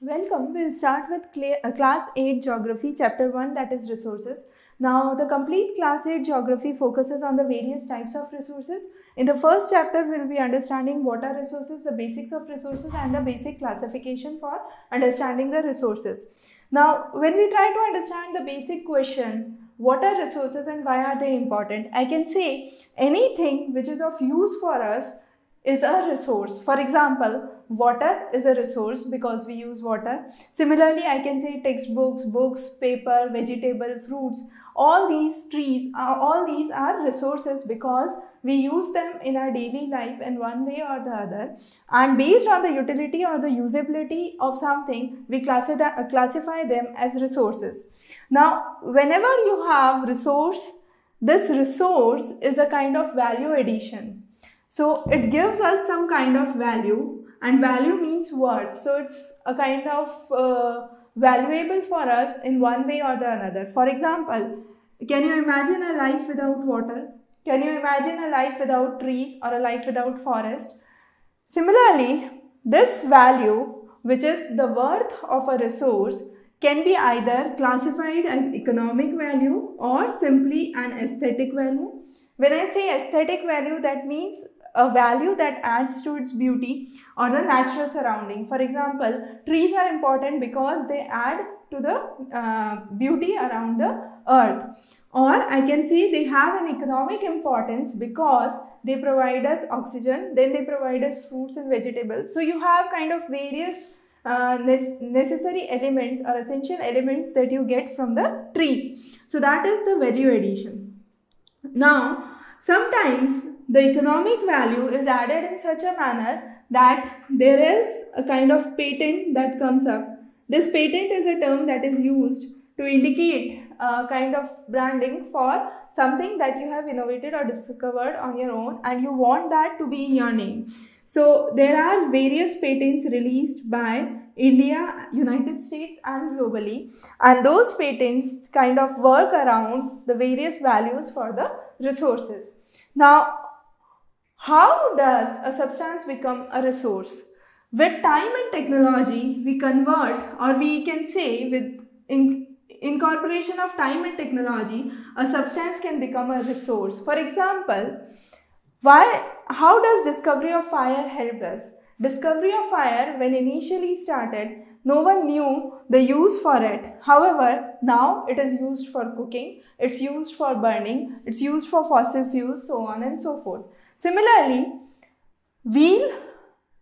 Welcome. We'll start with Class 8 Geography, Chapter 1, that is Resources. Now, the complete Class 8 Geography focuses on the various types of resources. In the first chapter, we'll be understanding what are resources, the basics of resources, and the basic classification for understanding the resources. Now, when we try to understand the basic question, what are resources and why are they important? I can say anything which is of use for us is a resource. For example, water is a resource because we use water. Similarly, I can say textbooks, books, paper, vegetable, fruits. All these are resources because we use them in our daily life in one way or the other. And based on the utility or the usability of something, we classify them as resources. Now, whenever you have resource, this resource is a kind of value addition. So it gives us some kind of value, and value means worth. So it's a kind of valuable for us in one way or the another. For example, can you imagine a life without water? Can you imagine a life without trees or a life without forest? Similarly, this value, which is the worth of a resource, can be either classified as economic value or simply an aesthetic value. When I say aesthetic value, that means a value that adds to its beauty or the natural surrounding. For example, trees are important because they add to the beauty around the earth. Or I can say they have an economic importance because they provide us oxygen, then they provide us fruits and vegetables. So you have kind of various necessary elements or essential elements that you get from the tree. So that is the value addition. Now, sometimes the economic value is added in such a manner that there is a kind of patent that comes up. This patent is a term that is used to indicate a kind of branding for something that you have innovated or discovered on your own and you want that to be in your name. So there are various patents released by India, United States and globally, and those patents kind of work around the various values for the resources. Now, how does a substance become a resource? With time and technology, we convert, or we can say with incorporation of time and technology, a substance can become a resource. For example, how does discovery of fire help us? Discovery of fire, when initially started, no one knew the use for it. However, now it is used for cooking, it's used for burning, it's used for fossil fuels, so on and so forth. Similarly, the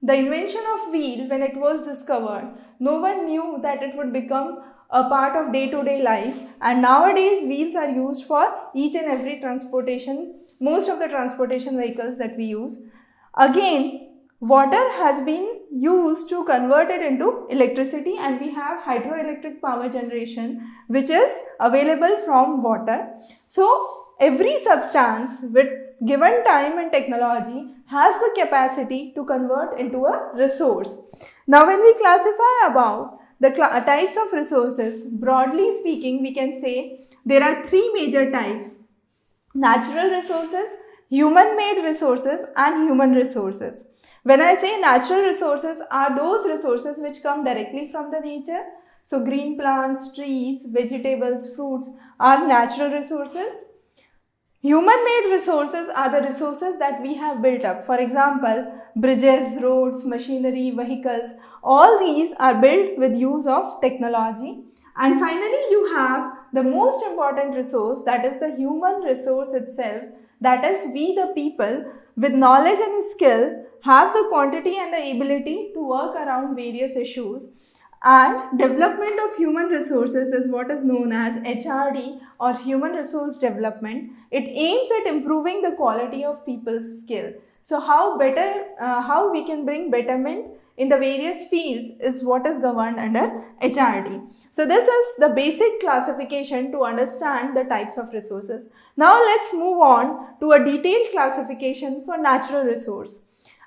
invention of wheel, when it was discovered, no one knew that it would become a part of day-to-day life, and nowadays wheels are used for each and every transportation, most of the transportation vehicles that we use. Again, water has been used to convert it into electricity, and we have hydroelectric power generation which is available from water. So every substance with given time and technology has the capacity to convert into a resource. Now when we classify about the types of resources, broadly speaking, we can say there are three major types: natural resources, human-made resources and human resources. When I say natural resources are those resources which come directly from the nature. So green plants, trees, vegetables, fruits are natural resources. Human-made resources are the resources that we have built up. For example, bridges, roads, machinery, vehicles, all these are built with use of technology. And finally, you have the most important resource, that is the human resource itself. That is, we the people with knowledge and skill have the quantity and the ability to work around various issues. And development of human resources is what is known as HRD, or human resource development. It aims at improving the quality of people's skill. So how we can bring betterment in the various fields is what is governed under HRD. So this is the basic classification to understand the types of resources. Now let's move on to a detailed classification for natural resource.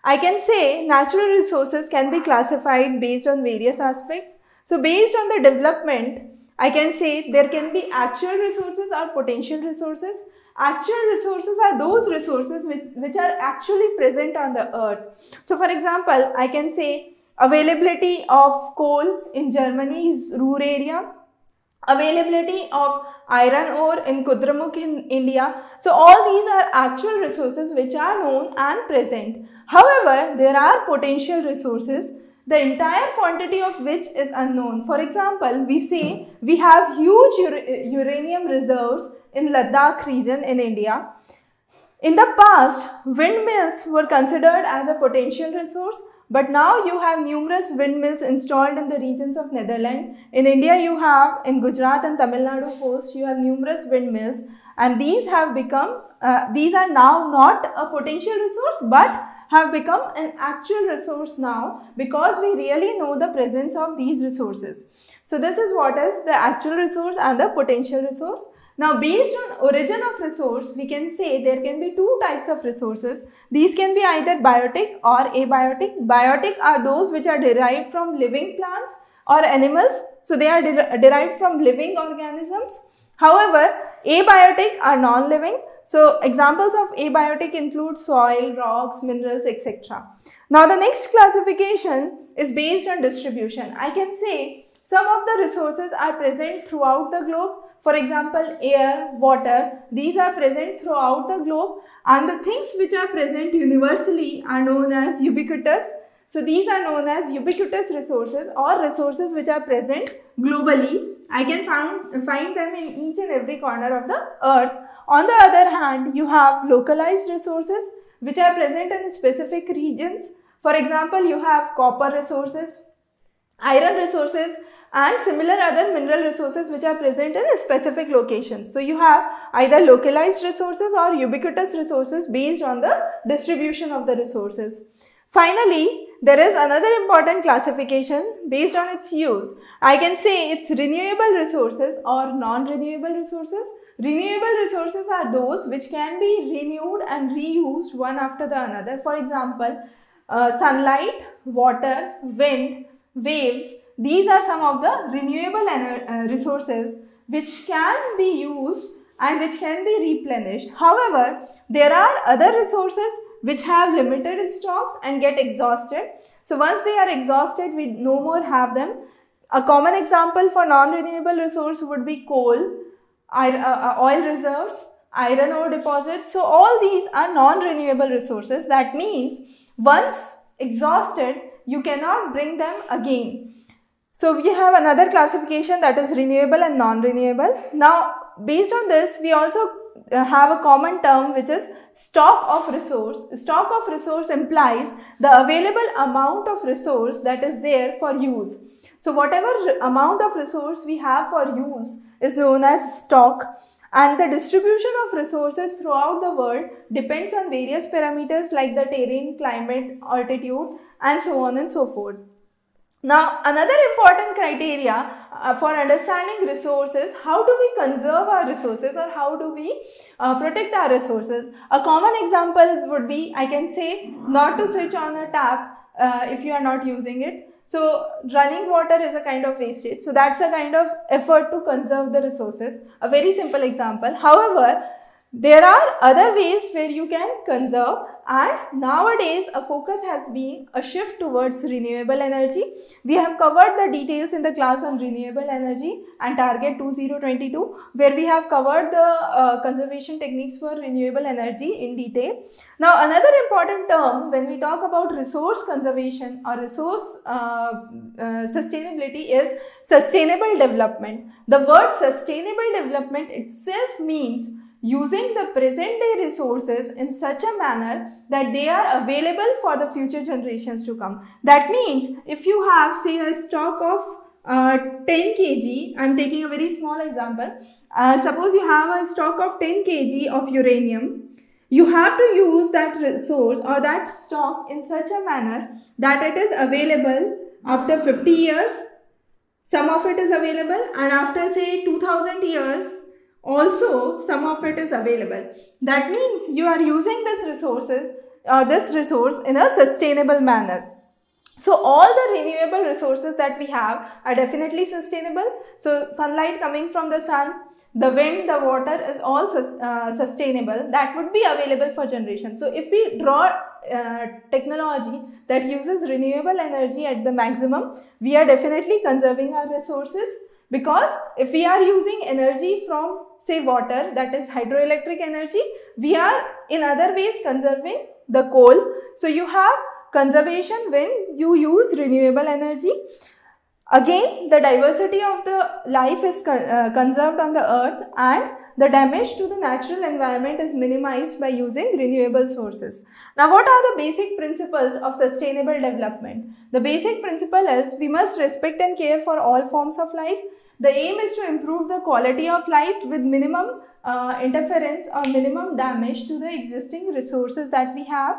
I can say natural resources can be classified based on various aspects. So based on the development, I can say there can be actual resources or potential resources. Actual resources are those resources which are actually present on the earth. So for example, I can say availability of coal in Germany's Ruhr area, availability of iron ore in Kudramukh in India. So all these are actual resources which are known and present. However, there are potential resources, the entire quantity of which is unknown. For example, we say we have huge uranium reserves in Ladakh region in India. In the past, windmills were considered as a potential resource, but now you have numerous windmills installed in the regions of Netherlands. In India, you have in Gujarat and Tamil Nadu coast, you have numerous windmills, and these have become, these are now not a potential resource, but have become an actual resource now because we really know the presence of these resources. So this is what is the actual resource and the potential resource. Now, based on origin of resource, we can say there can be two types of resources. These can be either biotic or abiotic. Biotic are those which are derived from living plants or animals. So they are derived from living organisms. However, abiotic are non-living. So examples of abiotic include soil, rocks, minerals, etc. Now, the next classification is based on distribution. I can say some of the resources are present throughout the globe. For example, air, water, these are present throughout the globe, and the things which are present universally are known as ubiquitous. So these are known as ubiquitous resources or resources which are present globally. I can find them in each and every corner of the earth. On the other hand, you have localized resources which are present in specific regions. For example, you have copper resources, iron resources, and similar other mineral resources which are present in specific locations. So you have either localized resources or ubiquitous resources based on the distribution of the resources. Finally, there is another important classification based on its use. I can say it's renewable resources or non-renewable resources. Renewable resources are those which can be renewed and reused one after the another. For example, sunlight, water, wind, waves. These are some of the renewable resources which can be used and which can be replenished. However, there are other resources which have limited stocks and get exhausted. So once they are exhausted, we no more have them. A common example for non-renewable resource would be coal, oil reserves, iron ore deposits. So all these are non-renewable resources. That means once exhausted, you cannot bring them again. So we have another classification, that is renewable and non-renewable. Now, based on this, we also have a common term which is stock of resource. Stock of resource implies the available amount of resource that is there for use. So whatever amount of resource we have for use is known as stock, and the distribution of resources throughout the world depends on various parameters like the terrain, climate, altitude, and so on and so forth. Now, another important criteria for understanding resources, how do we conserve our resources or how do we protect our resources? A common example would be, I can say, not to switch on a tap if you are not using it. So, running water is a kind of wastage. So, that's a kind of effort to conserve the resources. A very simple example. However, there are other ways where you can conserve, and nowadays a focus has been a shift towards renewable energy. We have covered the details in the class on renewable energy and Target 2022, where we have covered the conservation techniques for renewable energy in detail. Now, another important term when we talk about resource conservation or resource sustainability is sustainable development. The word sustainable development itself means using the present day resources in such a manner that they are available for the future generations to come. That means if you have, say, a stock of 10 kg, I am taking a very small example, suppose you have a stock of 10 kg of uranium, you have to use that resource or that stock in such a manner that it is available after 50 years, some of it is available, and after say 2000 years, also some of it is available. That means you are using this resource in a sustainable manner. So all the renewable resources that we have are definitely sustainable. So sunlight coming from the sun, the wind, the water is all sustainable. That would be available for generation. So if we draw technology that uses renewable energy at the maximum, we are definitely conserving our resources, because if we are using energy from say water, that is hydroelectric energy, we are in other ways conserving the coal. So you have conservation when you use renewable energy. Again, the diversity of the life is conserved on the earth, and the damage to the natural environment is minimized by using renewable sources. Now, what are the basic principles of sustainable development? The basic principle is we must respect and care for all forms of life. The aim is to improve the quality of life with minimum interference or minimum damage to the existing resources that we have,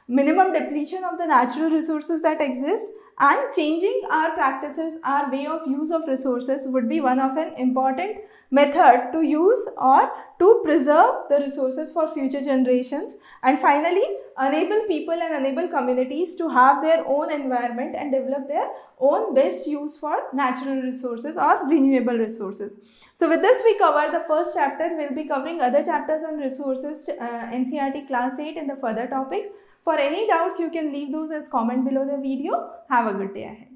minimum depletion of the natural resources that exist, and changing our practices, our way of use of resources would be one of an important method to use or to preserve the resources for future generations. And finally, enable people and enable communities to have their own environment and develop their own best use for natural resources or renewable resources. So with this we cover the first chapter. We'll be covering other chapters on resources, NCERT class 8 in the further topics. For any doubts, you can leave those as comment below the video. Have a good day ahead.